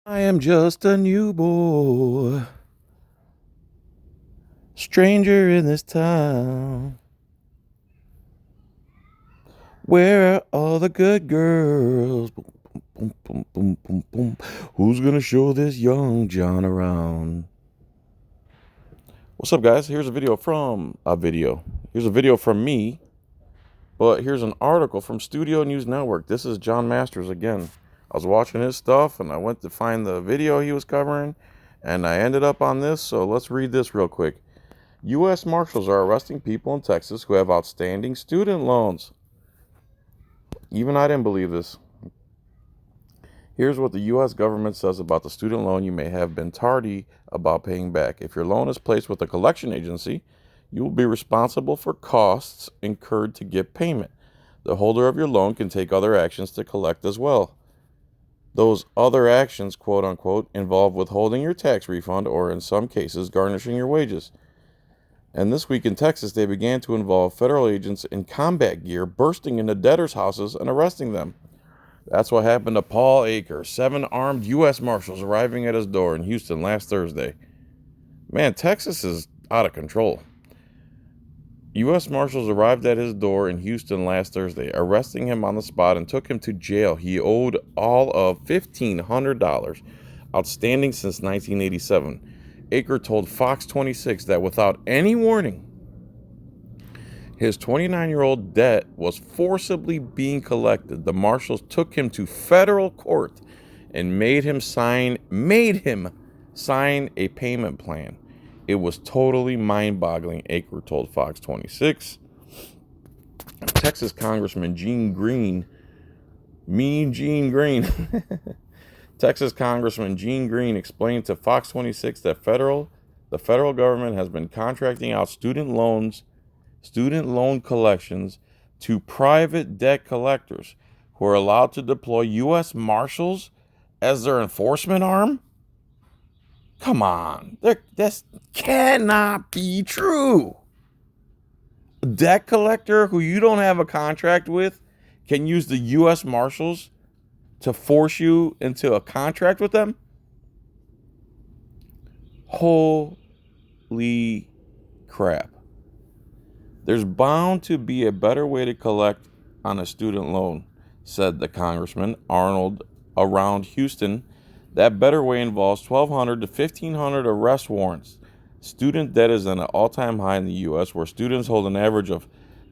I am just a new boy, stranger in this town. Where are all the good girls? Boom, boom, boom, boom, boom, boom. Who's gonna show this young John around? What's up, guys? Here's a video from Here's a video from me, but here's an article from Studio News Network. This is John Masters again. I was watching his stuff and I went to find the video he was covering, and I ended up on this, so let's read this real quick. U.S. Marshals are arresting people in Texas who have outstanding student loans. Even I didn't believe this. Here's what the U.S. government says about the student loan you may have been tardy about paying back. If your loan is placed with a collection agency, you will be responsible for costs incurred to get payment. The holder of your loan can take other actions to collect as well. Those other actions, quote unquote, involve withholding your tax refund or, in some cases, garnishing your wages. And this week in Texas, they began to involve federal agents in combat gear bursting into debtors' houses and arresting them. That's what happened to Paul Aker, 7 armed U.S. Marshals arriving at his door in Houston last Thursday. Man, Texas is out of control. U.S. Marshals arrived at his door in Houston last Thursday, arresting him on the spot and took him to jail. He owed all of $1,500, outstanding since 1987. Aker told Fox 26 that without any warning, his 29-year-old debt was forcibly being collected. The marshals took him to federal court and made him sign a payment plan. It was totally mind-boggling, Aker told Fox 26. Texas Congressman Gene Green, Texas Congressman Gene Green explained to Fox 26 that the federal government has been contracting out student loan collections to private debt collectors who are allowed to deploy U.S. Marshals as their enforcement arm? Come on, that cannot be true. A debt collector who you don't have a contract with can use the U.S. Marshals to force you into a contract with them? Holy crap. There's bound to be a better way to collect on a student loan, said the Congressman Arnold around Houston. That better way involves 1,200 to 1,500 arrest warrants. Student debt is at an all-time high in the U.S., where students hold an average of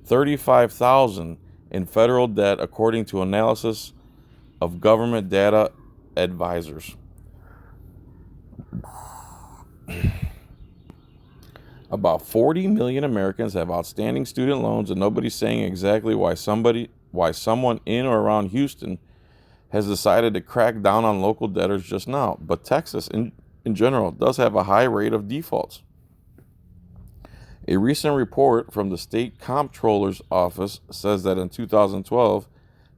$35,000 in federal debt, according to analysis of government data advisors. About 40 million Americans have outstanding student loans, and nobody's saying exactly why someone in or around Houston has decided to crack down on local debtors just now. But Texas, in general, does have a high rate of defaults. A recent report from the state comptroller's office says that in 2012,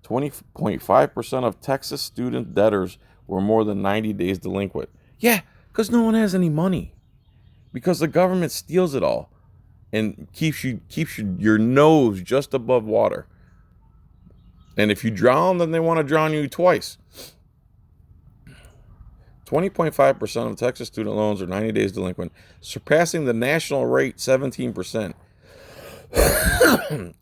20.5% of Texas student debtors were more than 90 days delinquent. Yeah, because no one has any money. Because the government steals it all and keeps your nose just above water. And if you drown, then they want to drown you twice. 20.5% of Texas student loans are 90 days delinquent, surpassing the national rate 17%.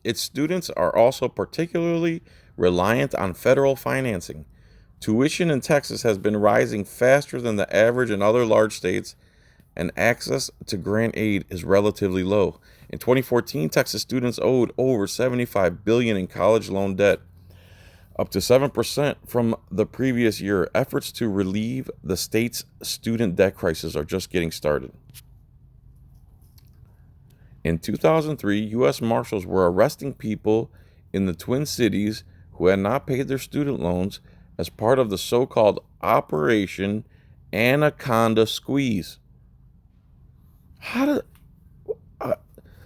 Its students are also particularly reliant on federal financing. Tuition in Texas has been rising faster than the average in other large states, and access to grant aid is relatively low. In 2014, Texas students owed over $75 billion in college loan debt, up to 7% from the previous year. Efforts to relieve the state's student debt crisis are just getting started. In 2003, U.S. Marshals were arresting people in the Twin Cities who had not paid their student loans as part of the so-called Operation Anaconda Squeeze.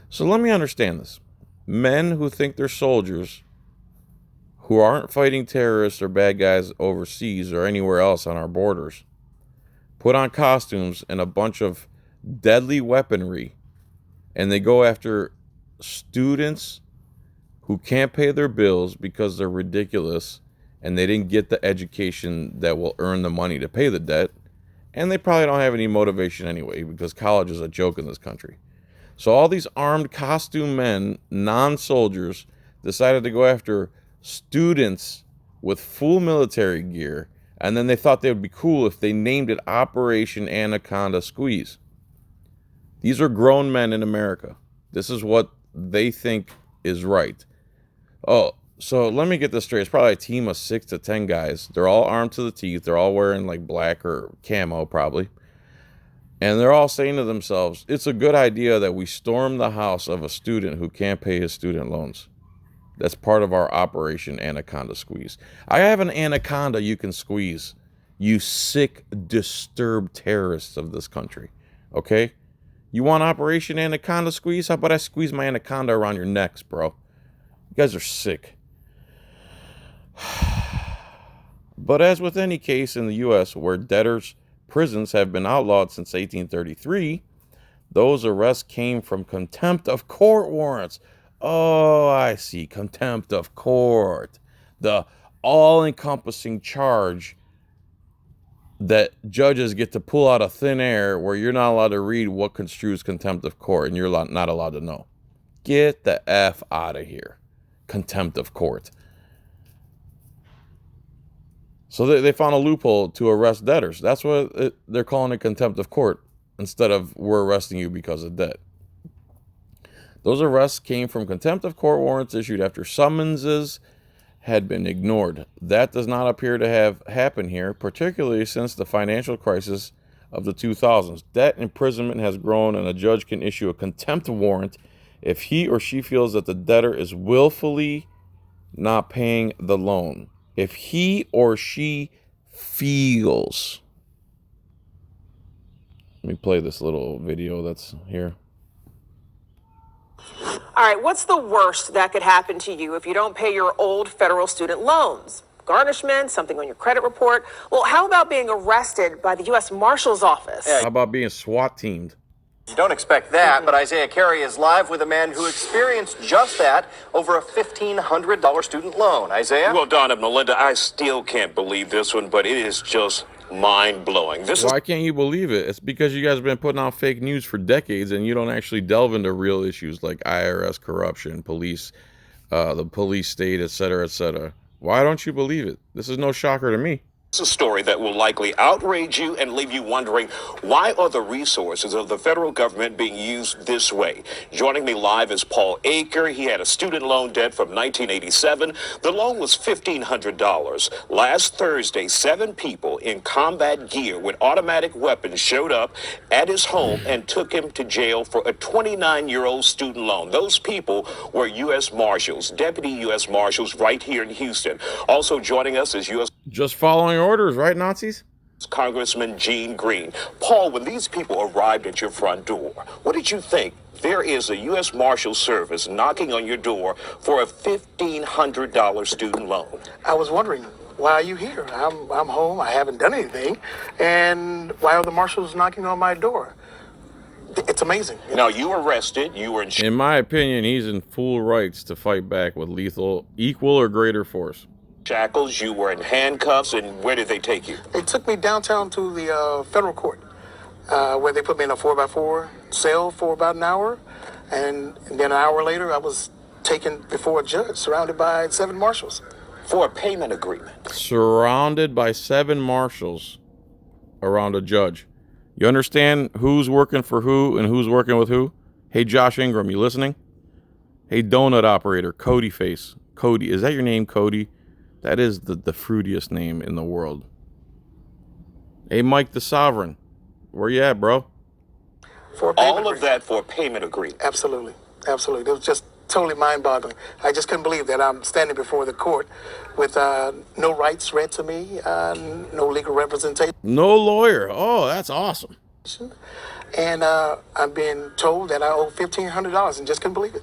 So let me understand this. Men who think they're soldiers, who aren't fighting terrorists or bad guys overseas or anywhere else on our borders, put on costumes and a bunch of deadly weaponry, and they go after students who can't pay their bills because they're ridiculous and they didn't get the education that will earn the money to pay the debt, and they probably don't have any motivation anyway, because college is a joke in this country. So all these armed costume men, non-soldiers, decided to go after students with full military gear, and then they thought they would be cool if they named it Operation Anaconda Squeeze. These are grown men in America. This is what they think is right. Oh, so let me get this straight. It's probably a team of 6 to 10 guys. They're all armed to the teeth. They're all wearing like black or camo probably. And they're all saying to themselves, it's a good idea that we storm the house of a student who can't pay his student loans. That's part of our Operation Anaconda Squeeze. I have an anaconda you can squeeze, you sick, disturbed terrorists of this country. Okay? You want Operation Anaconda Squeeze? How about I squeeze my anaconda around your necks, bro? You guys are sick. But as with any case in the U.S. where debtors' prisons have been outlawed since 1833, those arrests came from contempt of court warrants. Oh, I see. Contempt of court. The all-encompassing charge that judges get to pull out of thin air where you're not allowed to read what construes contempt of court, and you're not allowed to know. Get the F out of here. Contempt of court. So they found a loophole to arrest debtors. That's what they're calling it, contempt of court, instead of we're arresting you because of debt. Those arrests came from contempt of court warrants issued after summonses had been ignored. That does not appear to have happened here, particularly since the financial crisis of the 2000s. Debt imprisonment has grown, and a judge can issue a contempt warrant if he or she feels that the debtor is willfully not paying the loan. If he or she feels. Let me play this little video that's here. All right, what's the worst that could happen to you if you don't pay your old federal student loans? Garnishment, something on your credit report? Well, how about being arrested by the U.S. Marshal's Office? How about being SWAT teamed? You don't expect that, but Isaiah Carey is live with a man who experienced just that over a $1,500 student loan. Isaiah? Well, Don and Melinda, I still can't believe this one, but it is just mind-blowing. Why can't you believe it? It's because you guys have been putting out fake news for decades, and you don't actually delve into real issues like IRS corruption, police, the police state, etc., etc. Why don't you believe it? This is no shocker to me. It's a story that will likely outrage you and leave you wondering, why are the resources of the federal government being used this way? Joining me live is Paul Aker. He had a student loan debt from 1987. The loan was $1,500. Last Thursday, 7 people in combat gear with automatic weapons showed up at his home and took him to jail for a 29-year-old student loan. Those people were U.S. Marshals, Deputy U.S. Marshals right here in Houston. Also joining us is U.S. Just following orders, right, Nazis? Congressman Gene Green. Paul, when these people arrived at your front door, what did you think? There is a U.S. Marshal Service knocking on your door for a $1,500 student loan. I was wondering, why are you here? I'm home. I haven't done anything. And why are the marshals knocking on my door? It's amazing. Now, you were arrested. You were in my opinion, he's in full rights to fight back with lethal, equal or greater force. Shackles, you were in handcuffs, and where did they take you? They took me downtown to the federal court, where they put me in a 4x4 cell for about an hour, and then an hour later I was taken before a judge, surrounded by 7 marshals. For a payment agreement. Surrounded by 7 marshals around a judge. You understand who's working for who and who's working with who? Hey, Josh Ingram, you listening? Hey, donut operator, Cody Face. Cody, is that your name, Cody? That is the fruitiest name in the world. Hey, Mike the Sovereign. Where you at, bro? All of that for a payment agreement. Absolutely. Absolutely. It was just totally mind-boggling. I just couldn't believe that I'm standing before the court with no rights read to me, no legal representation. No lawyer. Oh, that's awesome. And I'm being told that I owe $1,500 and just couldn't believe it.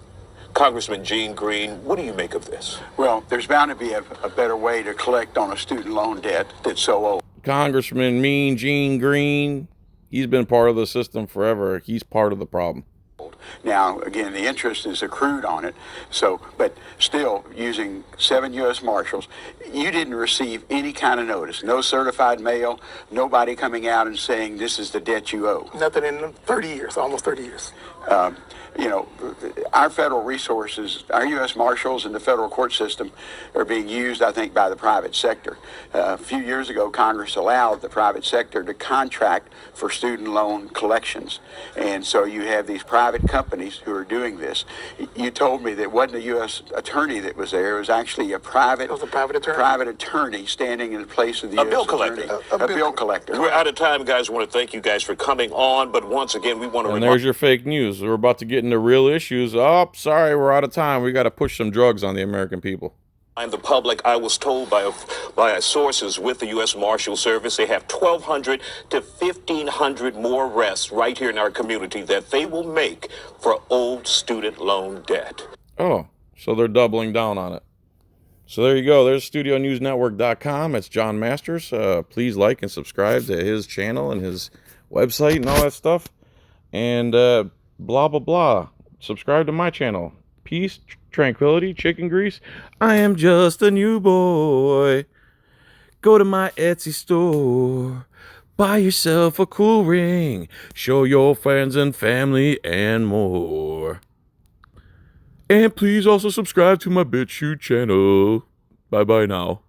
Congressman Gene Green, what do you make of this? Well, there's bound to be a better way to collect on a student loan debt that's so old. Congressman Gene Green, he's been part of the system forever. He's part of the problem. Now, again, the interest is accrued on it. So, but still, using 7 U.S. Marshals, you didn't receive any kind of notice. No certified mail, nobody coming out and saying this is the debt you owe. Nothing in 30 years, almost 30 years. You know, our federal resources, our U.S. Marshals and the federal court system are being used, I think, by the private sector. A few years ago, Congress allowed the private sector to contract for student loan collections. And so you have these private companies who are doing this. You told me that it wasn't a U.S. attorney that was there. It was actually a private attorney standing in the place of the A U.S. bill attorney. collector. A bill collector. We're out of time, guys. I want to thank you guys for coming on. But once again, we want to And there's your fake news. We're about to get into real issues. Oh, sorry, we're out of time. We got to push some drugs on the American people. remind the public, I was told by sources with the U.S. Marshal Service, they have 1,200 to 1,500 more arrests right here in our community that they will make for old student loan debt. Oh, so they're doubling down on it. So there you go. There's StudioNewsNetwork.com. It's John Masters. Please like and subscribe to his channel and his website and all that stuff. And blah, blah, blah. Subscribe to my channel. Peace, tranquility, chicken grease. I am just a new boy. Go to my Etsy store. Buy yourself a cool ring. Show your friends and family and more. And please also subscribe to my BitChute channel. Bye-bye now.